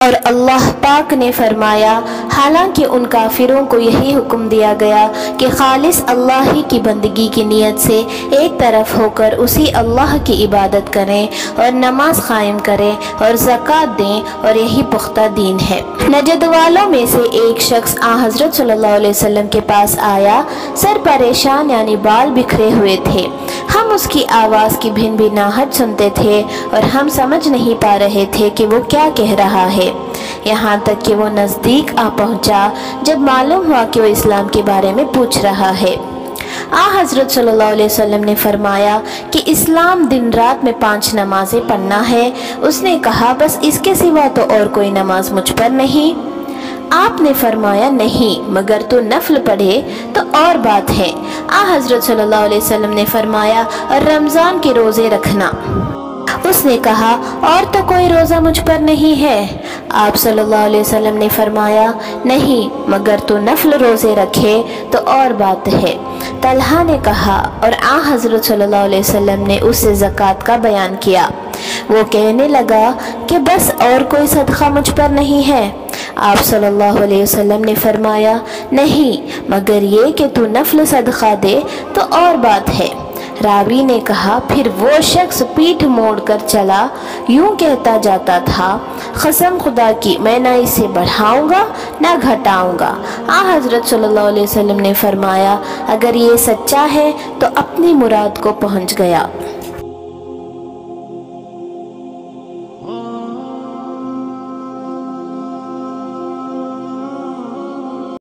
اور اللہ پاک نے فرمایا حالانکہ ان کافروں کو یہی حکم دیا گیا کہ خالص اللہ ہی کی بندگی کی نیت سے ایک طرف ہو کر اسی اللہ کی عبادت کریں اور نماز قائم کریں اور زکوٰۃ دیں اور یہی پختہ دین ہے۔ نجد والوں میں سے ایک شخص حضرت صلی اللہ علیہ وسلم کے پاس آیا، سر پریشان یعنی بال بکھرے ہوئے تھے۔ ہم اس کی آواز کی بھن بھناہٹ سنتے تھے اور ہم سمجھ نہیں پا رہے تھے کہ وہ کیا کہہ رہا ہے، یہاں تک کہ وہ نزدیک پہنچا جب معلوم ہوا کہ وہ اسلام کے بارے میں پوچھ رہا ہے۔ حضرت صلی اللہ علیہ وسلم نے فرمایا کہ اسلام دن رات میں 5 نمازیں پڑھنا ہے۔ اس نے کہا بس اس کے سوا تو اور کوئی نماز مجھ پر نہیں؟ آپ نے فرمایا نہیں، مگر تو نفل پڑھے تو اور بات ہے۔ حضرت صلی اللہ علیہ وسلم نے فرمایا اور رمضان کے روزے رکھنا۔ اس نے کہا اور تو کوئی روزہ مجھ پر نہیں ہے؟ آپ صلی اللہ علیہ وسلم نے فرمایا نہیں، مگر تو نفل روزے رکھے تو اور بات ہے۔ طلحہ نے کہا اور حضرت صلی اللہ علیہ وسلم نے اس سے زکوٰۃ کا بیان کیا۔ وہ کہنے لگا کہ بس اور کوئی صدقہ مجھ پر نہیں ہے؟ آپ صلی اللہ علیہ وسلم نے فرمایا نہیں، مگر یہ کہ تو نفل صدقہ دے تو اور بات ہے۔ راوی نے کہا پھر وہ شخص پیٹھ موڑ کر چلا، یوں کہتا جاتا تھا قسم خدا کی میں نہ اسے بڑھاؤں گا نہ گھٹاؤں گا۔ حضرت صلی اللہ علیہ وسلم نے فرمایا اگر یہ سچا ہے تو اپنی مراد کو پہنچ گیا۔